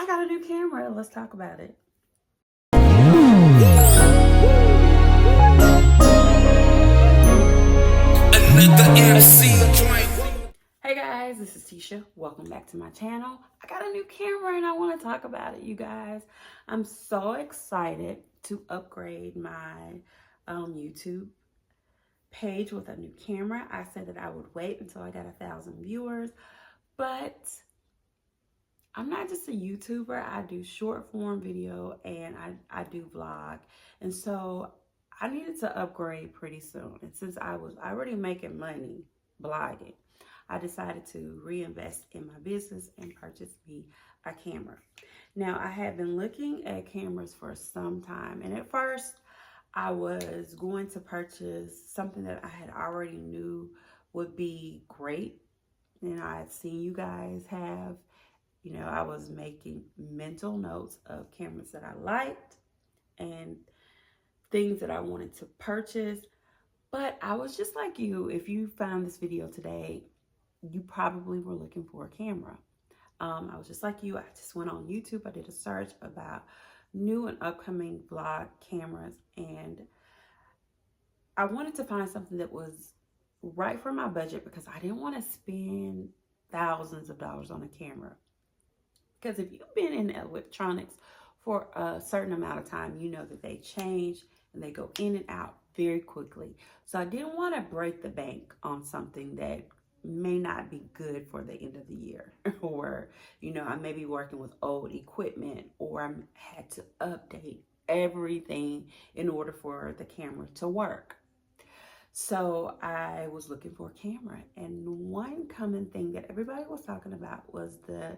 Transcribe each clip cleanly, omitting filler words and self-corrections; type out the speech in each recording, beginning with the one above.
got a new camera. Let's talk about it. Hey guys, this is Tisha. Welcome back to my channel. I got a new camera and I want to talk about it, you guys. I'm so excited to upgrade my YouTube page with a new camera. I said that I would wait until I got 1,000 viewers, but I'm not just a YouTuber. I do short form video and I do vlog. And so I needed to upgrade pretty soon. And since I was already making money blogging, I decided to reinvest in my business and purchase me a camera. Now, I had been looking at cameras for some time. And at first, I was going to purchase something that I had already knew would be great. And I had seen you guys have. I was making mental notes of cameras that I liked and things that I wanted to purchase. But I was just like you. If you found this video today, you probably were looking for a camera. I was just like you. I just went on YouTube. I did a search about new and upcoming vlog cameras. And I wanted to find something that was right for my budget because I didn't want to spend thousands of dollars on a camera. Because if you've been in electronics for a certain amount of time, you know that they change and they go in and out very quickly. So I didn't want to break the bank on something that may not be good for the end of the year. Or, I may be working with old equipment, or I had to update everything in order for the camera to work. So I was looking for a camera, and one common thing that everybody was talking about was the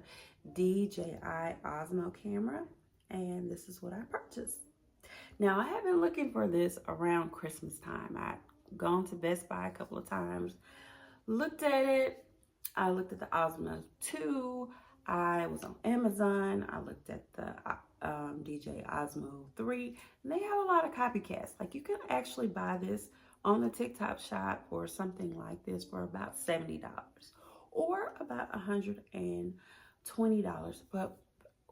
DJI Osmo camera, and this is what I purchased. Now, I have been looking for this around Christmas time. I've gone to Best Buy a couple of times, looked at it. I looked at the Osmo 2. I was on Amazon. I looked at the DJI Osmo 3, and they have a lot of copycats. Like, you can actually buy this on the TikTok shop or something like this for about $70 or about $120. But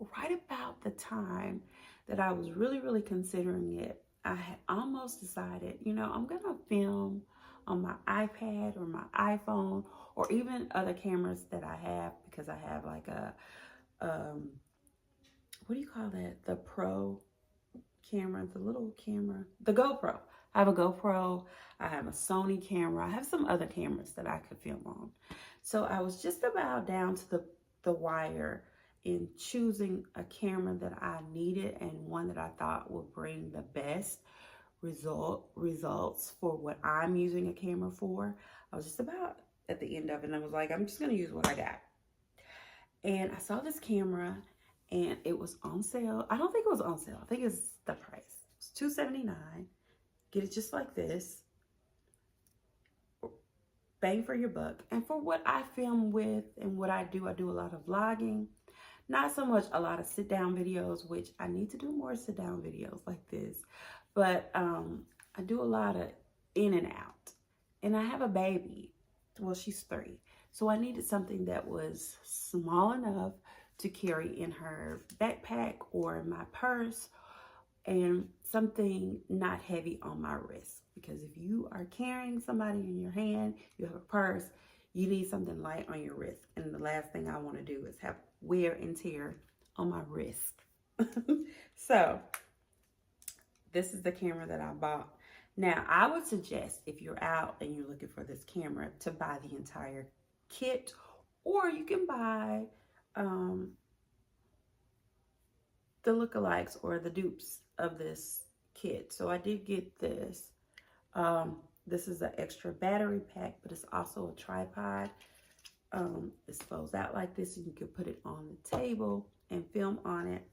right about the time that I was really considering it, I had almost decided, I'm gonna film on my iPad or my iPhone or even other cameras that I have, because I have like a what do you call that, the pro camera, the little camera, the GoPro. I have a GoPro, I have a Sony camera, I have some other cameras that I could film on. So I was just about down to the wire in choosing a camera that I needed and one that I thought would bring the best results for what I'm using a camera for. I was just about at the end of it, and I was like, I'm just gonna use what I got. And I saw this camera and it was on sale. I don't think it was on sale. I think it's the price. It's $279. Get it just like this. Bang for your buck. And for what I film with and what I do a lot of vlogging. Not so much a lot of sit down videos, which I need to do more sit down videos like this. But I do a lot of in and out. And I have a baby. Well, she's 3. So I needed something that was small enough to carry in her backpack or in my purse, and something not heavy on my wrist. Because if you are carrying somebody in your hand, you have a purse, you need something light on your wrist. And the last thing I want to do is have wear and tear on my wrist. So this is the camera that I bought. Now, I would suggest, if you're out and you're looking for this camera, to buy the entire kit, or you can buy the lookalikes or the dupes of this kit. So I did get this. This is an extra battery pack, but it's also a tripod. It folds out like this, and you can put it on the table and film on it.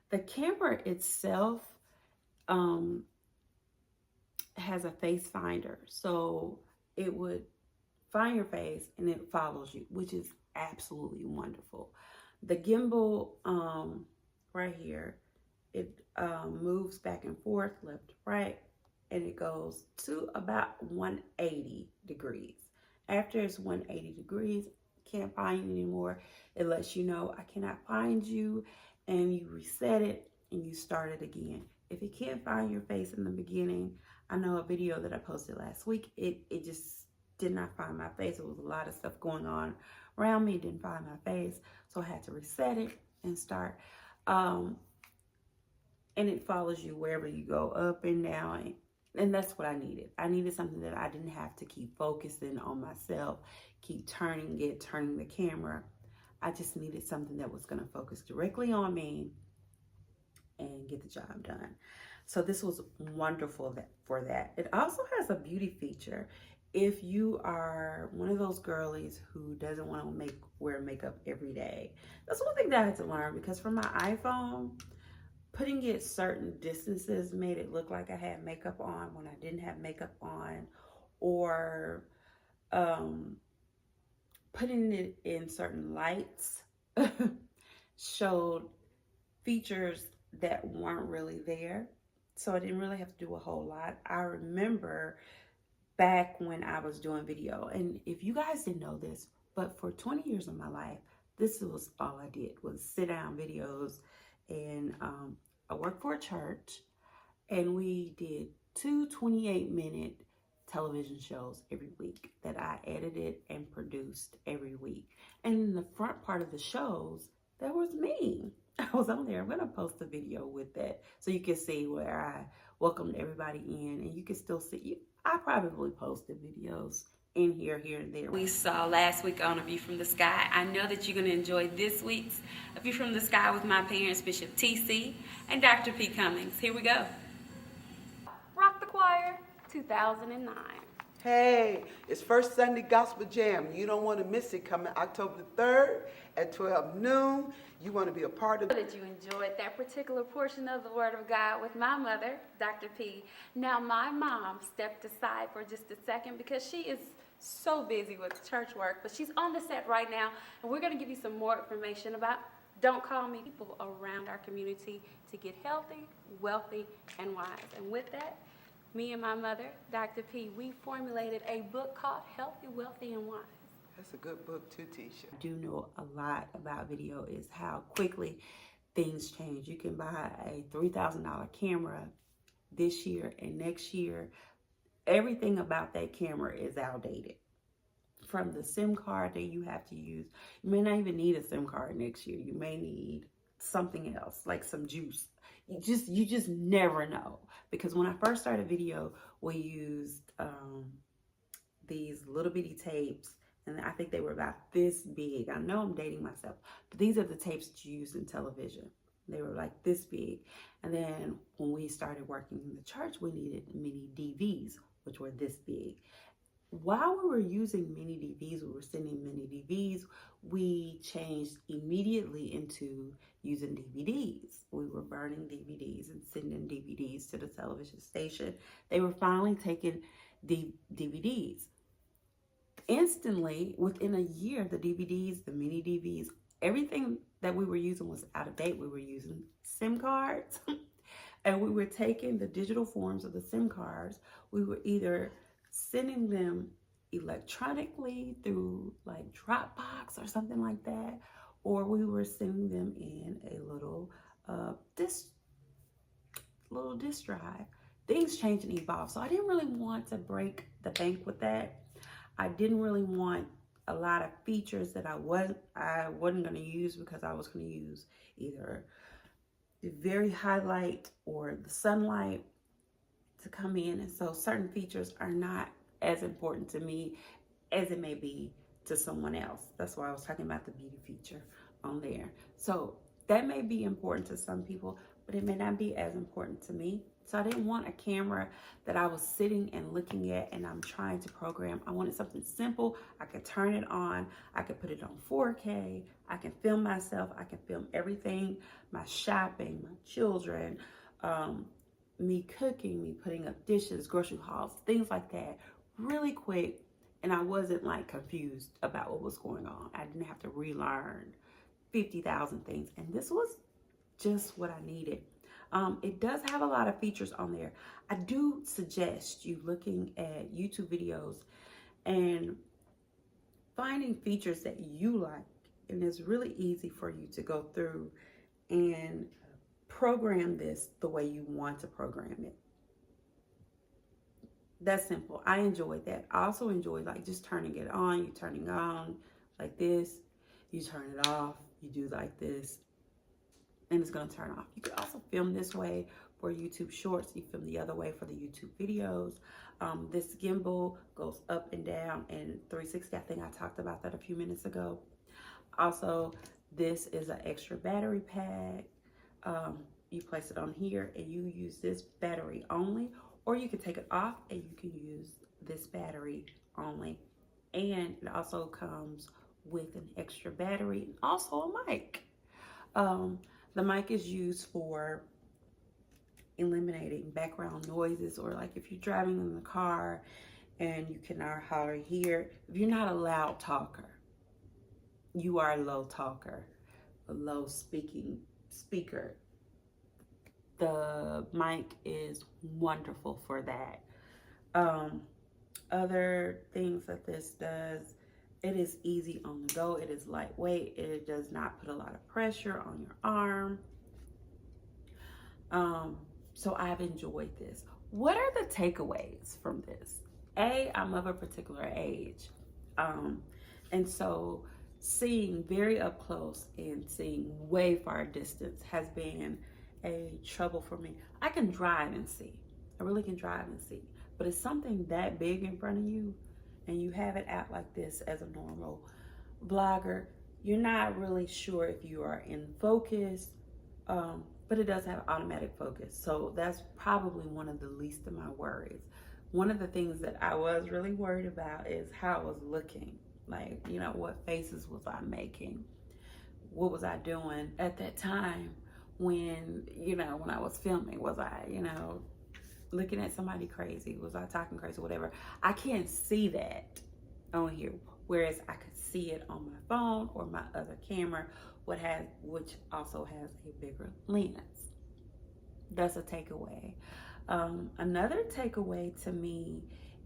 The camera itself has a face finder, so it would find your face and it follows you, which is absolutely wonderful. The gimbal right here, it moves back and forth, left, right, and it goes to about 180 degrees. After it's 180 degrees, can't find you anymore, it lets you know I cannot find you, and you reset it and you start it again. If you can't find your face in the beginning, I know a video that I posted last week, it just did not find my face. It was a lot of stuff going on around me, didn't find my face. So I had to reset it and start. And it follows you wherever you go, up and down. And that's what I needed. I needed something that I didn't have to keep focusing on myself, keep turning the camera. I just needed something that was going to focus directly on me and get the job done. So this was wonderful for that. It also has a beauty feature. If you are one of those girlies who doesn't want to wear makeup every day, that's one thing that I had to learn, because for my iPhone, putting it certain distances made it look like I had makeup on when I didn't have makeup on, or putting it in certain lights showed features that weren't really there. So I didn't really have to do a whole lot. I remember back when I was doing video, and if you guys didn't know this, but for 20 years of my life, this was all I did, was sit down videos. And I worked for a church, and we did 2 28-minute television shows every week that I edited and produced every week. And in the front part of the shows, there was me. I was on there. I'm going to post a video with that so you can see where I welcomed everybody in, and you can still see. I probably posted videos in here and there. We saw last week on A View from the Sky. I know that you're going to enjoy this week's A View from the Sky with my parents, Bishop TC and Dr. P. Cummings. Here we go. Rock the Choir 2009. Hey, it's First Sunday Gospel Jam. You don't want to miss it, coming October the 3rd at 12 noon. You want to be a part of it. That you enjoyed that particular portion of the Word of God with my mother, Dr. P. Now, my mom stepped aside for just a second because she is so busy with church work, but she's on the set right now, and we're going to give you some more information about Don't Call Me, people around our community to get healthy, wealthy, and wise. And with that, me and my mother, Dr. P, we formulated a book called Healthy, Wealthy, and Wise. That's a good book too, Tisha. I do know a lot about video is how quickly things change. You can buy a $3,000 camera this year, and next year, everything about that camera is outdated. From the SIM card that you have to use, you may not even need a SIM card next year. You may need something else, like some juice. You just never know. Because when I first started video, we used these little bitty tapes, and I think they were about this big. I know I'm dating myself, but these are the tapes that you use in television. They were like this big. And then when we started working in the church, we needed mini DVs, which were this big. While we were using mini DVs, we were sending mini DVs, we changed immediately into using DVDs. We were burning DVDs and sending DVDs to the television station. They were finally taking the DVDs. Instantly, within a year, the DVDs, the mini DVs, everything that we were using was out of date. We were using SIM cards, and we were taking the digital forms of the SIM cards. We were either sending them electronically through like Dropbox or something like that, or we were sending them in a little disk drive. Things change and evolve, so I didn't really want to break the bank with that. I didn't really want a lot of features that I wasn't going to use, because I was going to use either the very highlight or the sunlight to come in, and so certain features are not as important to me as it may be to someone else. That's why I was talking about the beauty feature on there. So that may be important to some people, but it may not be as important to me. So I didn't want a camera that I was sitting and looking at and I'm trying to program. I wanted something simple. I could turn it on. I could put it on 4K. I can film myself. I can film everything, my shopping, my children, me cooking, me putting up dishes, grocery hauls, things like that, really quick. And I wasn't like confused about what was going on. I didn't have to relearn 50,000 things. And this was just what I needed. It does have a lot of features on there. I do suggest you looking at YouTube videos and finding features that you like. And it's really easy for you to go through and program this the way you want to program it. That's simple. I enjoyed that. I also enjoyed like just turning it on. You turning on like this, you turn it off, you do like this, and it's gonna turn off. You can also film this way for YouTube Shorts. You film the other way for the YouTube videos. This gimbal goes up and down and 360. I think I talked about that a few minutes ago. Also, this is an extra battery pack. You place it on here and you use this battery only, or you can take it off and you can use this battery only. And it also comes with an extra battery and also a mic. The mic is used for eliminating background noises, or like if you're driving in the car and you cannot hardly hear. If you're not a loud talker, you are a low talker, a low speaker. The mic is wonderful for that. Other things that this does, it is easy on the go. It is lightweight. It does not put a lot of pressure on your arm. So I've enjoyed this. What are the takeaways from this? I'm of a particular age. And so seeing very up close and seeing way far distance has been a trouble for me. I can drive and see. I really can drive and see. But it's something that big in front of you and you have it out like this as a normal vlogger, you're not really sure if you are in focus, but it does have automatic focus. So that's probably one of the least of my worries. One of the things that I was really worried about is how I was looking. Like, you know, what faces was I making? What was I doing at that time when, you know, when I was filming? Was I, you know, looking at somebody crazy? Was I talking crazy? Whatever. I can't see that on here, whereas I could see it on my phone or my other camera, which also has a bigger lens. That's a takeaway. Another takeaway to me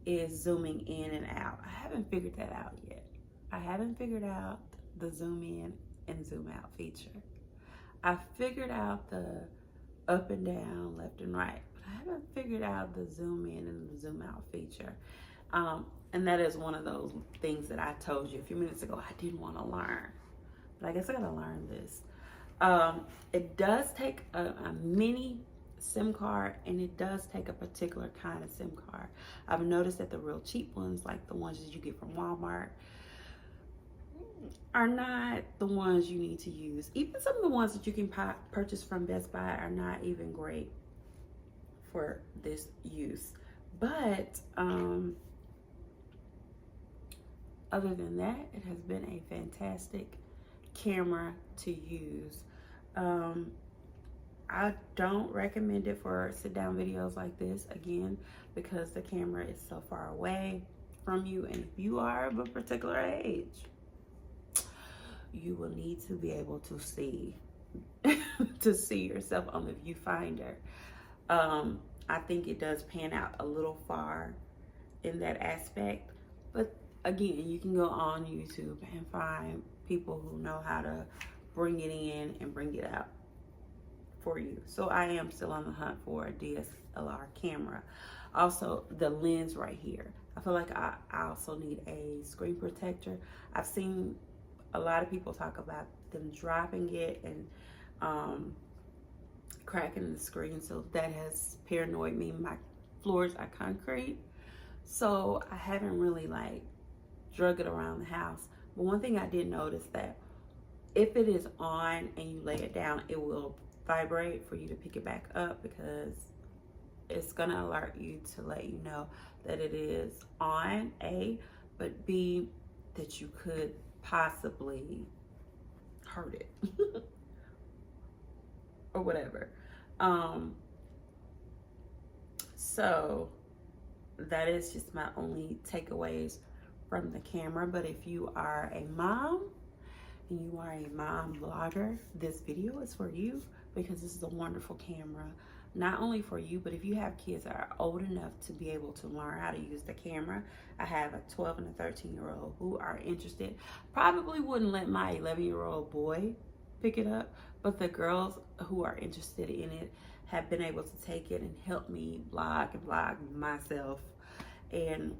is zooming in and out. I haven't figured that out yet. I haven't figured out the zoom in and zoom out feature. I figured out the up and down, left and right, but I haven't figured out the zoom in and the zoom out feature. And that is one of those things that I told you a few minutes ago I didn't want to learn. But I guess I gotta learn this. It does take a mini SIM card, and it does take a particular kind of SIM card. I've noticed that the real cheap ones, like the ones that you get from Walmart, are not the ones you need to use. Even some of the ones that you can purchase from Best Buy are not even great for this use. But other than that, it has been a fantastic camera to use. I don't recommend it for sit-down videos like this, again, because the camera is so far away from you, and if you are of a particular age, you will need to be able to see to see yourself on the viewfinder. I think it does pan out a little far in that aspect, but again, you can go on YouTube and find people who know how to bring it in and bring it out for you. So I am still on the hunt for a DSLR camera. Also, the lens right here. I feel like I also need a screen protector. I've seen a lot of people talk about them dropping it and cracking the screen, so that has paranoid me. My floors are concrete, so I haven't really like drug it around the house. But one thing I did notice, that if it is on and you lay it down, it will vibrate for you to pick it back up, because it's gonna alert you to let you know that it is on, A, but B, that you could possibly hurt it or whatever. So that is just my only takeaways from the camera. But if you are a mom and you are a mom vlogger, this video is for you, because this is a wonderful camera, not only for you, but if you have kids that are old enough to be able to learn how to use the camera. I have a 12 and a 13-year-old who are interested. Probably wouldn't let my 11-year-old boy pick it up, but the girls who are interested in it have been able to take it and help me vlog myself, and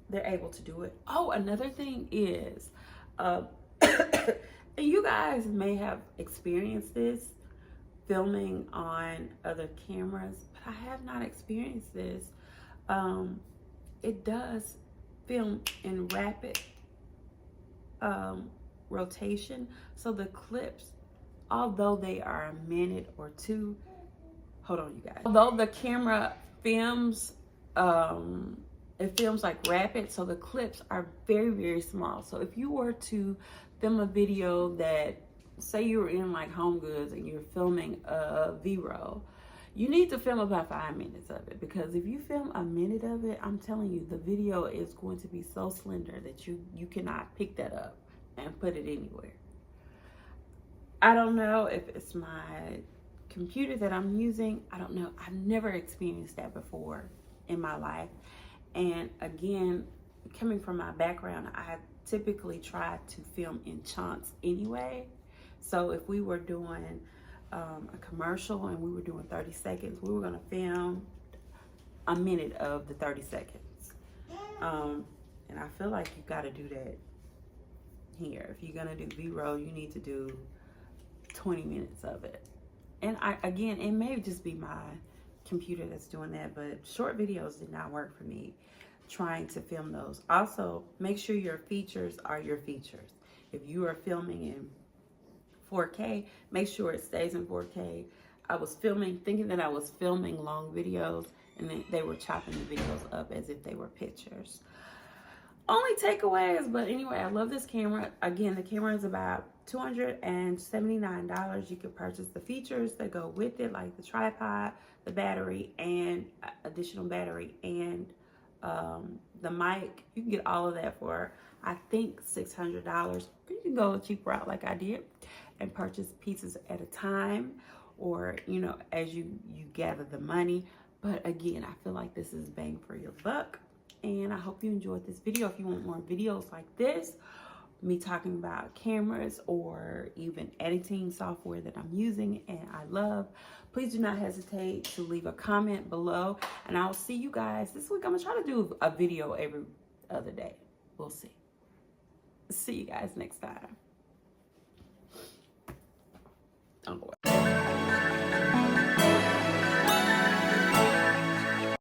they're able to do it. Oh, another thing is, and you guys may have experienced this filming on other cameras, but I have not experienced this. It does film in rapid rotation, so the clips, although they are a minute or two, hold on you guys, although the camera films it films like rapid, so the clips are very, very small. So if you were to film a video that, say you were in like Home Goods and you're filming a V-roll, you need to film about 5 minutes of it, because if you film a minute of it, I'm telling you, the video is going to be so slender that you cannot pick that up and put it anywhere. I don't know if it's my computer that I'm using. I don't know. I've never experienced that before in my life. And again, coming from my background, I typically try to film in chunks anyway. So if we were doing a commercial and we were doing 30 seconds, we were going to film a minute of the 30 seconds. And I feel like you got to do that here. If you're going to do V-roll, you need to do 20 minutes of it. And again, it may just be my computer that's doing that, but short videos did not work for me trying to film those. Also, make sure your features are your features. If you are filming in 4K, make sure it stays in 4K. I was filming, thinking that I was filming long videos, and then they were chopping the videos up as if they were pictures. Only takeaways, but anyway, I love this camera. Again, the camera is about $279. You can purchase the features that go with it, like the tripod, the battery, and additional battery, and the mic. You can get all of that for, I think, $600. You can go a cheap route like I did and purchase pieces at a time, or, you know, as you gather the money. But again, I feel like this is bang for your buck. And I hope you enjoyed this video. If you want more videos like this, me talking about cameras or even editing software that I'm using and I love, please do not hesitate to leave a comment below. And I'll see you guys this week. I'm gonna try to do a video every other day. We'll see. See you guys next time. Oh boy.